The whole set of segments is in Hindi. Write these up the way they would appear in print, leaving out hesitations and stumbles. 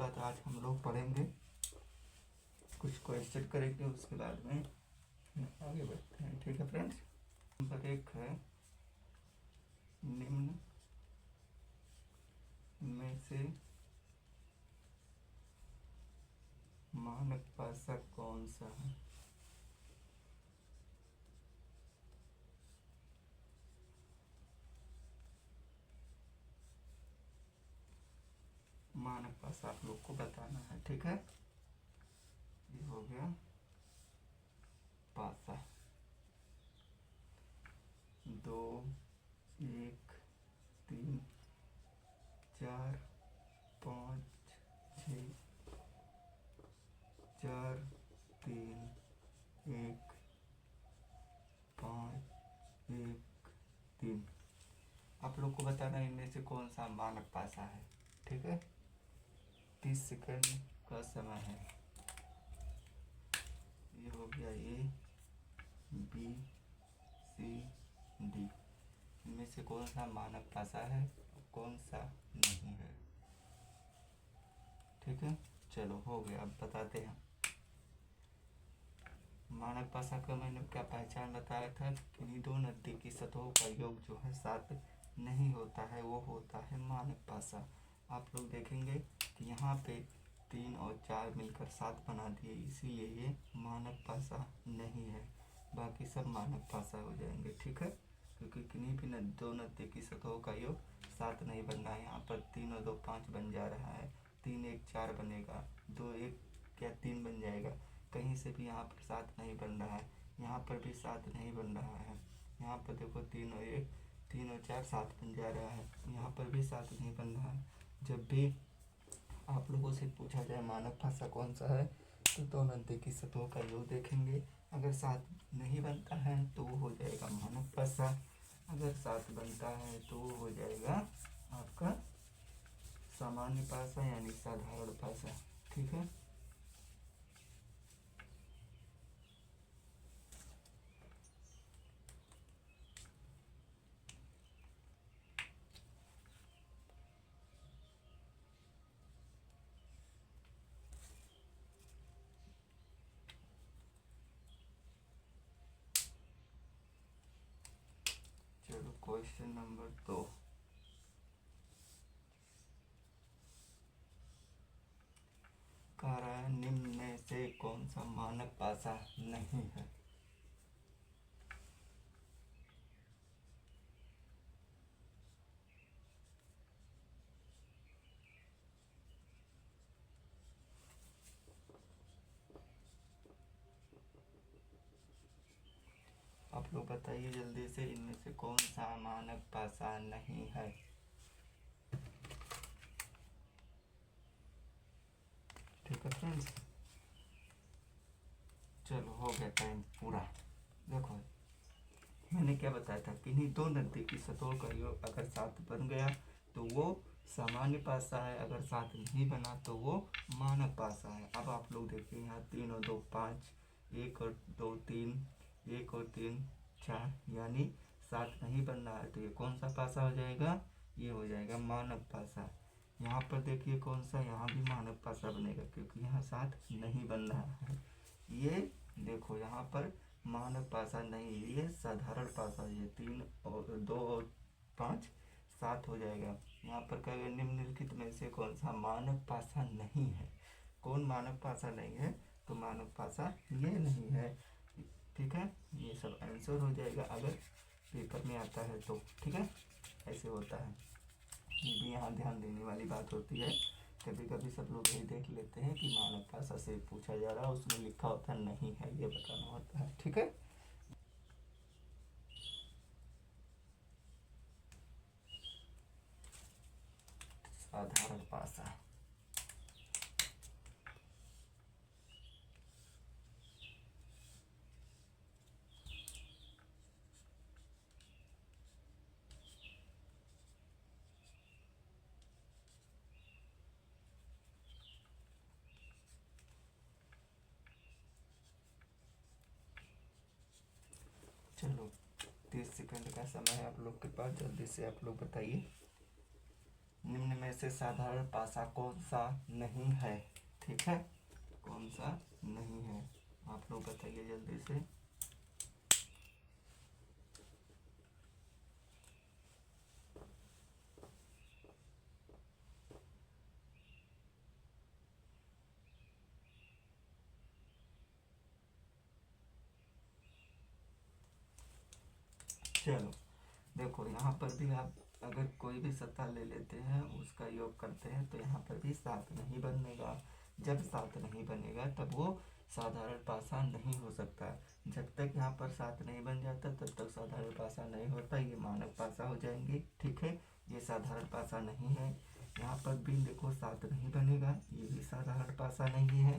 बाद आज हम लोग पढ़ेंगे, कुछ क्वेश्चन करेंगे, उसके बाद में आगे बढ़ते हैं। ठीक है फ्रेंड्स, नंबर 1 है निम्न में से मानक पासा कौन सा है? मानक पासा आप लोग को बताना है। ठीक है, ये हो गया पासा। 2 1 3 4 5 6 4 3 1 5 1 3। आप लोग को बताना है इनमें से कौन सा मानक पासा है। ठीक है, 30 सेकंड का समय है। ये हो गया ए बी सी डी। इनमें से कौन सा मानक पासा है और कौन सा नहीं है। ठीक है, चलो हो गया। अब बताते हैं मानक पासा का मैंने क्या पहचान बताया था। किन्हीं दो नज़दीकी सतहों का योग जो है 7 नहीं होता है, वो होता है मानक पासा। आप लोग देखेंगे कि यहाँ पे 3 और 4 मिलकर 7 बना दिए, इसीलिए ये मानक पासा नहीं है। बाकी सब मानक पासा हो जाएंगे। ठीक है, क्योंकि किन्हीं भी दो नज़दीकी सतहों का योग 7 नहीं बन रहा है। यहाँ पर 3 और 2 5 बन जा रहा है, 3 1 4 बनेगा, 2 1 क्या 3 बन जाएगा। कहीं से भी यहाँ पर 7 नहीं बन रहा है, यहाँ पर भी 7 नहीं बन रहा है। यहाँ पर देखो 3 और 1 3 और 4 7 बन जा रहा है, यहाँ पर भी 7 नहीं बन रहा है। जब भी आप लोगों से पूछा जाए मानक पासा कौन सा है, तो दो नज़दीकी सतहों का योग देखेंगे। अगर 7 नहीं बनता है तो वो हो जाएगा मानक पासा, अगर 7 बनता है तो वो हो जाएगा आपका सामान्य पासा यानी साधारण पासा। ठीक है, चलो क्वेश्चन नंबर 2। कह रहा है निम्न में से कौन सा मानक पासा नहीं है। आप लोग बताइए जल्दी से, इनमें से कौन सा मानक पासा नहीं है। ठीक है फ्रेंड्स, चलो हो गया टाइम पूरा। देखो मैंने क्या बताया था, किन्हीं दो नज़दीकी सतहों का योग अगर 7 बन गया तो वो सामान्य पासा है, अगर 7 नहीं बना तो वो मानक पासा है। अब आप लोग देखिए यहाँ 3 और 2 5, 1 और 2 3, 1 और 3 4, यानी 7 नहीं बन रहा है, तो ये कौन सा पासा हो जाएगा, ये हो जाएगा मानक पासा। यहाँ पर देखिए कौन सा, यहाँ भी मानक पासा बनेगा क्योंकि यहाँ 7 नहीं बन रहा है। ये देखो यहाँ पर मानक पासा नहीं, ये साधारण पासा। ये 3 और 2 और 5 7 हो जाएगा। यहाँ पर कहेगा निम्नलिखित में से कौन सा मानक पासा नहीं है। कौन मानक पासा नहीं है, तो मानक पासा ये नहीं है। ठीक है, ये सब आंसर हो जाएगा अगर पेपर में आता है तो। ठीक है, ऐसे होता है। ये भी यहाँ ध्यान देने वाली बात होती है। कभी कभी सब लोग यही देख लेते हैं कि मानक पासा से पूछा जा रहा है, उसमें लिखा होता नहीं है, ये बताना होता है। ठीक है, साधारण पासा। चलो 30 सेकंड का समय है आप लोग के पास, जल्दी से आप लोग बताइए निम्न में से साधारण पासा कौन सा नहीं है? ठीक है, कौन सा नहीं है आप लोग बताइए जल्दी से। चलो देखो, यहाँ पर भी आप अगर कोई भी सत्ता ले लेते हैं उसका योग करते हैं तो यहाँ पर भी 7 नहीं बनेगा। जब 7 नहीं बनेगा तब वो साधारण पासा नहीं हो सकता। जब तक यहाँ पर 7 नहीं बन जाता तब तक साधारण पासा नहीं होता, ये मानक पासा हो जाएंगे। ठीक है, ये साधारण पासा नहीं है। यहाँ पर भी देखो 7 नहीं बनेगा, ये भी साधारण पासा नहीं है।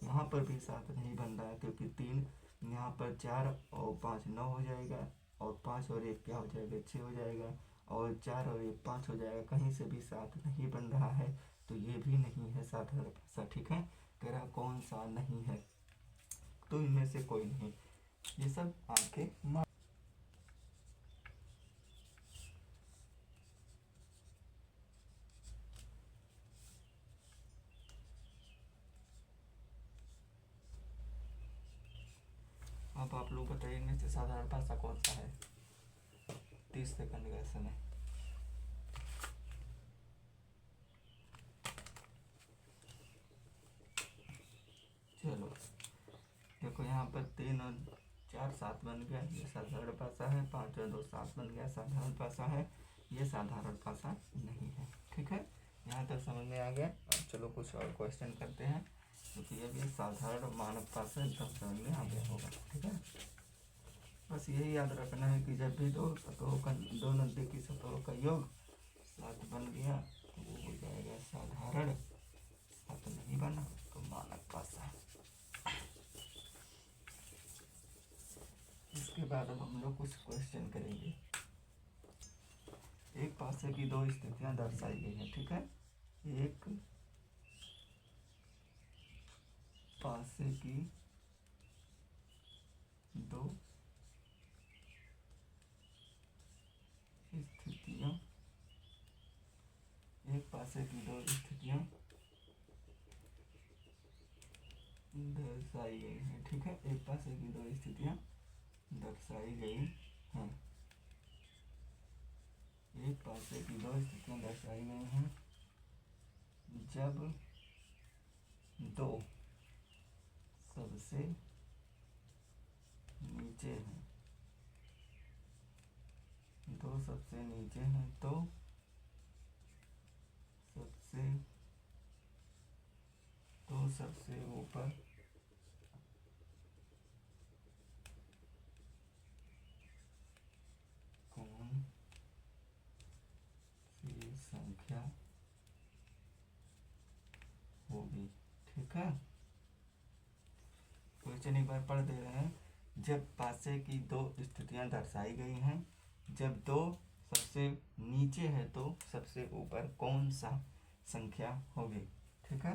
यहाँ पर भी 7 नहीं बन रहा है क्योंकि 3, यहाँ पर 4 और 5 9 हो जाएगा, और 5 और 1 क्या हो जाएगा, 6 हो जाएगा, और 4 और 1 5 हो जाएगा। कहीं से भी 7 नहीं बन रहा है तो ये भी नहीं है साधारण पासा। ठीक है, कह रहा कौन सा नहीं है, तो इनमें से कोई नहीं। ये सब आपके अब आप लोग बताइए इनमें से साधारण पासा कौन सा है। 30 सेकंड का समय। चलो देखो, यहाँ पर 3 और 4 7 बन गया, ये साधारण पासा है। 5 और 2 7 बन गया, साधारण पासा है। ये साधारण पासा नहीं है। ठीक है, यहाँ तक समझ में आ गया। अब चलो कुछ और क्वेश्चन करते हैं, क्योंकि ये भी साधारण मानक पासा एकदम समझ में आ गया होगा। ठीक है, बस यही याद रखना है कि जब भी दो नज़दीकी सतहों का योग 7 बन गया तो वो हो जाएगा साधारण। 7 नहीं बना तो मानक पासा। इसके बाद अब हम लोग कुछ क्वेश्चन करेंगे। एक पासे की 2 स्थितियां दर्शाई गई हैं। ठीक है, एक पासे की 2 स्थितियां, एक पासे की 2 स्थितियां दर्शाई गई हैं। ठीक है, एक पासे की 2 स्थितियां दर्शाई गई हैं। एक पासे की 2 स्थितियां दर्शाई गई हैं। जब 2 सबसे नीचे हैं, 2 सबसे नीचे हैं तो सबसे ऊपर कौन सी संख्या होगी। ठीक है, क्वेश्चन एक बार पढ़ दे रहे हैं। जब पासे की 2 स्थितियां दर्शाई गई हैं, जब 2 सबसे नीचे है तो सबसे ऊपर कौन सा संख्या होगी। ठीक है,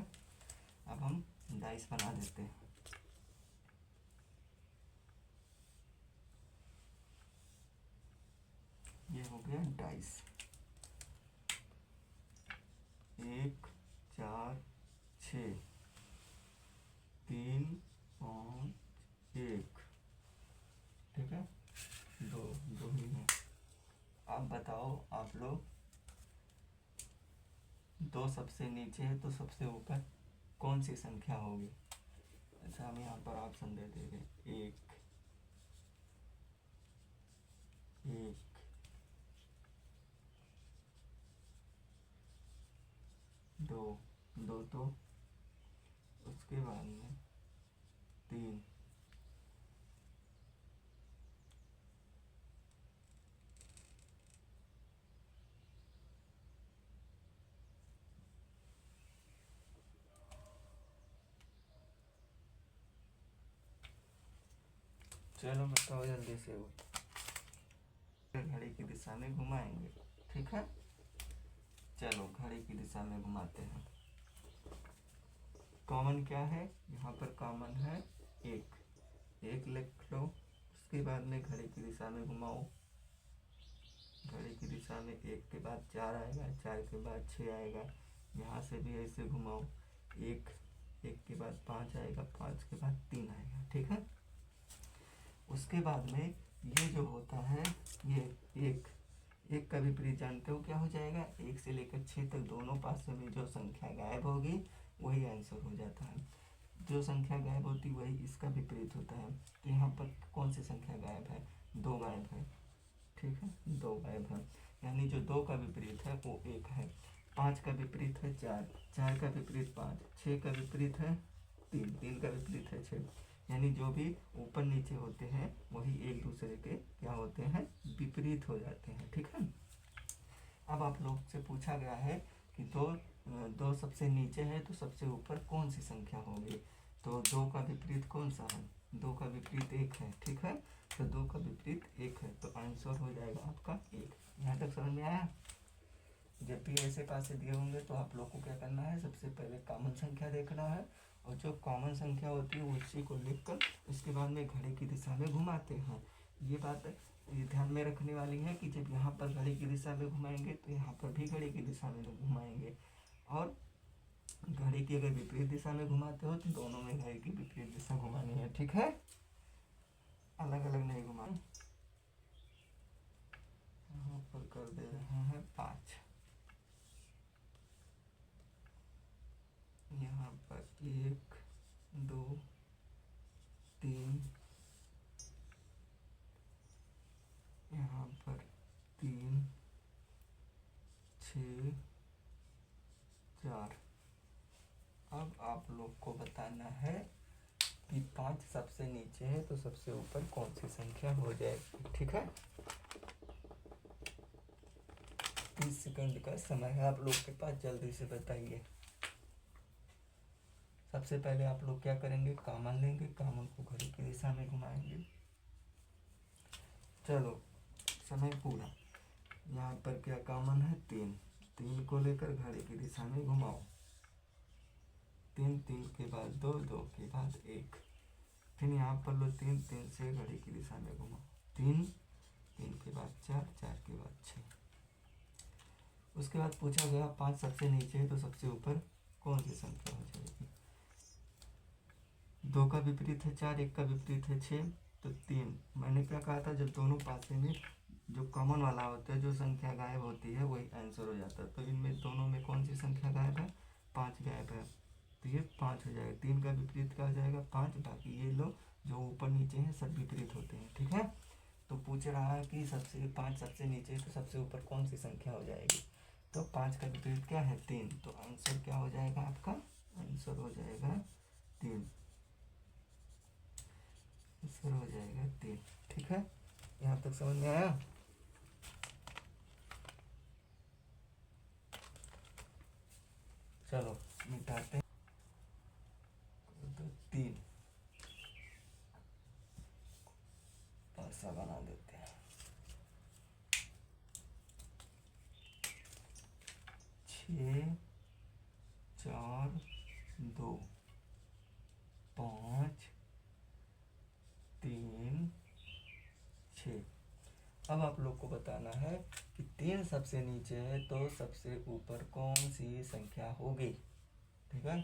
अब हम डाइस बना देते हैं। ये हो गया डाइस। 1 4 6 3 5 1। ठीक है, 2 ही है। अब बताओ आप लोग, 2 सबसे नीचे है तो सबसे ऊपर कौन सी संख्या होगी। अच्छा, हम यहाँ पर ऑप्शन दे देंगे। 1 1 2 2 तो उसके बाद में 3। चलो बताओ जल्दी से, घड़ी की दिशा में घुमाएंगे। ठीक है, चलो घड़ी की दिशा में घुमाते हैं। कॉमन क्या है, यहाँ पर कॉमन है 1 लिख लो। उसके बाद में घड़ी की दिशा में घुमाओ। घड़ी की दिशा में 1 के बाद 4 आएगा, 4 के बाद 6 आएगा, यहाँ से भी ऐसे घुमाओ, 1 के बाद 5 आएगा, 5 के बाद 3 आएगा। ठीक है, उसके बाद में ये जो होता है ये एक का विपरीत जानते हो क्या हो जाएगा, 1 से लेकर 6 तक दोनों पासों में जो संख्या गायब होगी वही आंसर हो जाता है। जो संख्या गायब होती वही इसका विपरीत होता है। तो यहाँ पर कौन सी संख्या गायब है, 2 गायब है। ठीक है, 2 गायब है, यानी जो 2 का विपरीत है वो 1 है। 5 का विपरीत है 4, 4 का विपरीत 5, 6 का विपरीत है 3, 3 का विपरीत है 6, यानी जो भी ऊपर नीचे होते हैं वही एक दूसरे के क्या होते हैं, विपरीत हो जाते हैं। ठीक है, अब आप लोग से पूछा गया है कि दो सबसे नीचे है तो सबसे ऊपर कौन सी संख्या होगी। तो 2 का विपरीत कौन सा है, 2 का विपरीत 1 है। ठीक है, तो 2 का विपरीत 1 है, तो आंसर हो जाएगा आपका 1। यहाँ तक समझ में आया। जब भी ऐसे पासे दिए होंगे तो आप लोग को क्या करना है, सबसे पहले कॉमन संख्या देखना है, और जो कॉमन संख्या होती है उसी को लिखकर उसके बाद में घड़ी की दिशा में घुमाते हैं। ये बात ये ध्यान में रखने वाली है कि जब यहाँ पर घड़ी की दिशा में घुमाएंगे तो यहाँ पर भी घड़ी की दिशा में घुमाएंगे, और घड़ी की अगर विपरीत दिशा में घुमाते हो तो दोनों में घड़ी की विपरीत दिशा घुमानी है। ठीक है, अलग अलग नहीं घुमाना। यहाँ पर कर दे रहे हैं 5, यहाँ पर 1 2 3, यहाँ पर 3 6 4। अब आप लोग को बताना है कि 5 सबसे नीचे है तो सबसे ऊपर कौन सी संख्या हो जाएगी। ठीक है, 30 सेकंड का समय है आप लोग के पास, जल्दी से बताइए। सबसे पहले आप लोग क्या करेंगे, कॉमन लेंगे, कॉमन को घड़ी की दिशा में घुमाएंगे। चलो समय पूरा। यहाँ पर क्या कॉमन है, 3, 3 को लेकर घड़ी की दिशा में घुमाओ, 3, 3 के बाद 2, 2 के बाद 1, फिर यहाँ पर लो 3, 3 से घड़ी की दिशा में घुमाओ, 3, 3 के बाद 4, 4 के बाद 6। उसके बाद पूछा गया 5 सबसे नीचे है तो सबसे ऊपर कौन सी संख्या हो जाएगी। 2 का विपरीत है 4, 1 का विपरीत है 6, तो 3। मैंने क्या कहा था, जब दोनों पासे में जो कॉमन वाला होता है, जो संख्या गायब होती है वही आंसर हो जाता है। तो इनमें दोनों में कौन सी संख्या गायब है, 5 गायब है, तो ये 5 हो जाएगा। 3 का विपरीत क्या हो जाएगा, 5, बाकी ये लोग जो ऊपर नीचे हैं सब विपरीत होते हैं। ठीक है, तो पूछ रहा है कि 5 सबसे नीचे है तो सबसे ऊपर कौन सी संख्या हो जाएगी। तो 5 का विपरीत क्या है, 3, तो आंसर क्या हो जाएगा आपका, आंसर हो जाएगा 3, आंसर हो जाएगा 3। ठीक है, यहाँ तक समझ में आया। चलो मिटाते हैं, तो 3 पासा बना देते हैं, 6 4 2 5 3 6। अब आप लोग को बताना है कि 3 सबसे नीचे है तो सबसे ऊपर कौन सी संख्या होगी। ठीक है,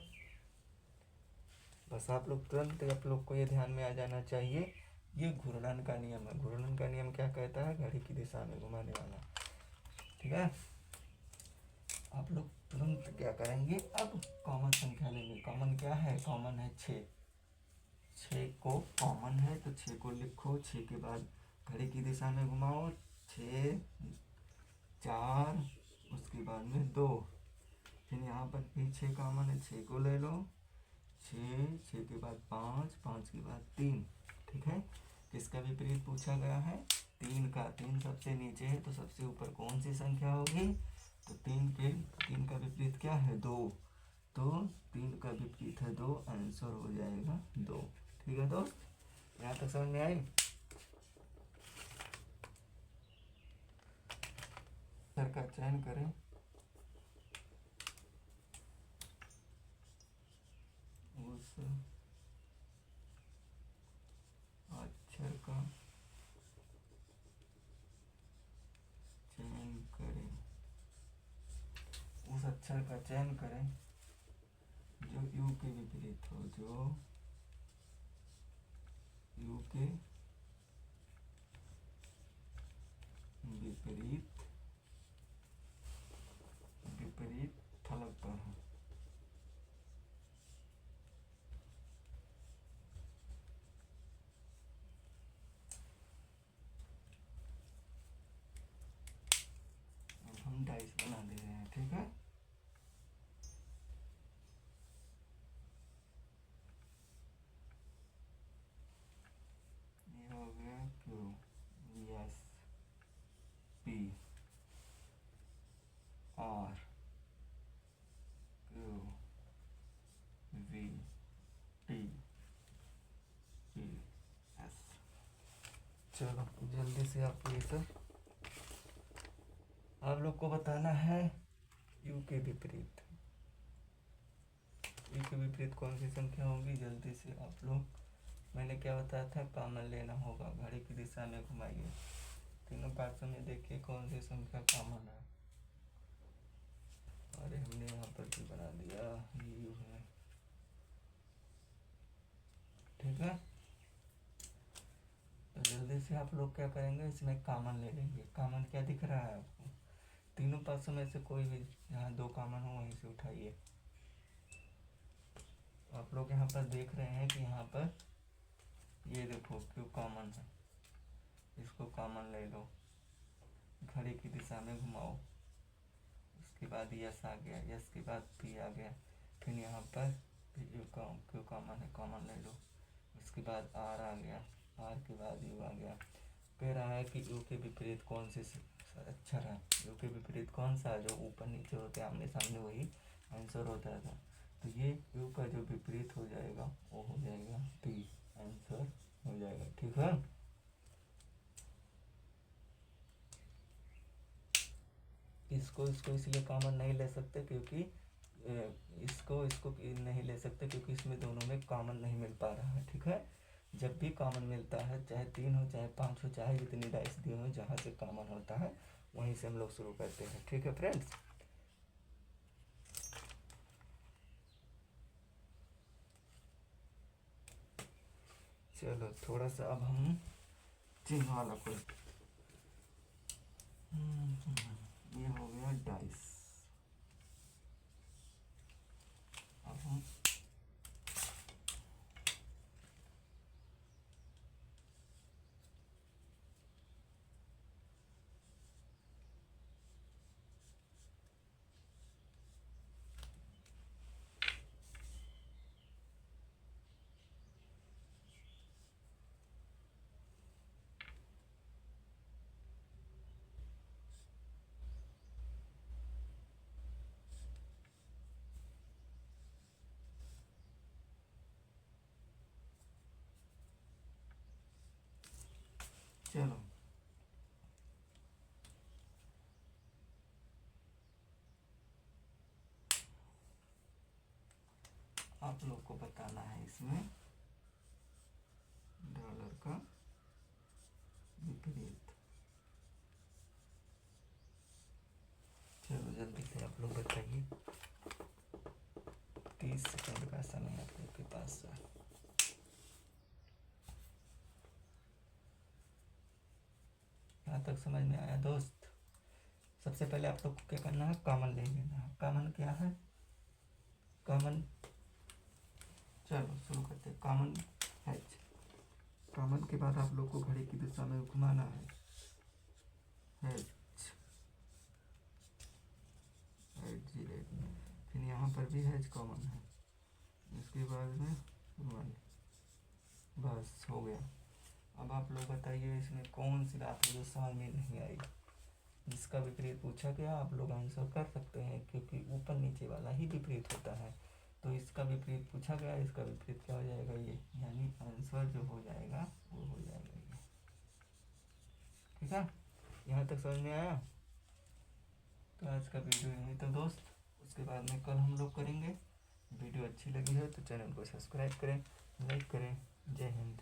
बस आप लोग तुरंत आप लोग को ये ध्यान में आ जाना चाहिए, ये घूर्णन का नियम है। घूर्णन का नियम क्या कहता है, घड़ी की दिशा में घुमाने वाला। ठीक है, आप लोग तुरंत क्या करेंगे, अब कॉमन संख्या लेंगे। कॉमन क्या है, कॉमन है 6, 6 को कॉमन है तो 6 को लिखो, 6 के बाद घड़ी की दिशा में घुमाओ, 6 4, उसके बाद में 2, फिर यहाँ पर भी 6 कॉमन है, 6 को ले लो, 6, 6 के बाद 5, 5 के बाद 3। ठीक है, किसका विपरीत पूछा गया है, 3 का। 3 सबसे नीचे है तो सबसे ऊपर कौन सी संख्या होगी, तो 3 का विपरीत क्या है, 2, तो 3 का विपरीत है 2, आंसर हो जाएगा 2। ठीक है दोस्त, यहाँ तक समझ में आई। अक्षर का चयन करें, उस अक्षर का अक्षर का चयन करें जो यू के विपरीत हो, जो यू के विपरीत विपरीत फलक पर हो। अब हम डाइस बना दे रहे हैं, ठीक है। ये हो गया Q, S, P, R, Q, V, T, E, S. चलो जल्दी से आप ये सब आप लोग को बताना है। यू के विपरीत, यू के विपरीत कौन सी संख्या होगी, जल्दी से आप लोग। मैंने क्या बताया था, कॉमन लेना होगा, घड़ी की दिशा में घुमाइए, तीनों पार्श्व में देखिए कौन सी संख्या कॉमन है। अरे हमने यहाँ पर भी बना दिया, यू है, ठीक है। तो जल्दी से आप लोग क्या करेंगे, इसमें कॉमन ले लेंगे। कॉमन क्या दिख रहा है आपको, तीनों पासों में से कोई भी जहाँ दो कॉमन हो वहीं से उठाइए। आप लोग यहाँ पर देख रहे हैं कि यहाँ पर ये देखो क्यों कॉमन है, इसको कॉमन ले लो, घड़ी की दिशा में घुमाओ, उसके बाद यस आ गया, यस के बाद पी आ गया, फिर यहाँ पर क्यों कॉमन है, कॉमन ले लो, उसके बाद आर आ गया, आर के बाद यू आ गया। कह रहा है कि यू के विपरीत कौन से अक्षर है, यू के विपरीत कौन सा, जो ऊपर नीचे होते हैं आमने सामने, वही आंसर होता था। तो ये यू का जो विपरीत हो जाएगा वो हो जाएगा पी, आंसर हो जाएगा, ठीक है। इसको इसलिए कॉमन नहीं ले सकते क्योंकि इसको नहीं ले सकते क्योंकि इसमें दोनों में कॉमन नहीं मिल पा रहा है, ठीक है। जब भी कॉमन मिलता है, चाहे 3 हो चाहे 5 हो, चाहे जितनी डाइस दी हो, जहाँ से कॉमन होता है वहीं से हम लोग शुरू करते हैं, ठीक है फ्रेंड्स। चलो थोड़ा सा अब हम चिन्ह वाला कोई, ये हो गया डाइस। अब हम चलो आप लोग को बताना है इसमें डॉलर का विपरीत। चलो जल्दी से आप लोग बताइए, 30 सेकंड का समय आप लोग के पास है। यहाँ तक समझ में आया दोस्त। सबसे पहले आप लोग को क्या करना है, कॉमन ले लेना है। कॉमन क्या है, कॉमन, चलो शुरू करते हैं। कॉमन एच, कॉमन के बाद आप लोग को घड़ी की दिशा में घुमाना है, एच, फिर यहाँ पर भी एच कॉमन है, इसके बाद में 1, बस हो गया। अब आप लोग बताइए इसमें कौन सी बात है जो समझ में नहीं आई। जिसका विपरीत पूछा गया आप लोग आंसर कर सकते हैं क्योंकि ऊपर नीचे वाला ही विपरीत होता है। तो इसका विपरीत पूछा गया, इसका विपरीत क्या हो जाएगा ये, यानी आंसर जो हो जाएगा वो हो जाएगा ये, ठीक है। यहाँ तक समझ में आया। तो आज का वीडियो यहीं तो दोस्त, उसके बाद में कल हम लोग करेंगे। वीडियो अच्छी लगी है तो चैनल को सब्सक्राइब करें, लाइक करें। जय हिंद।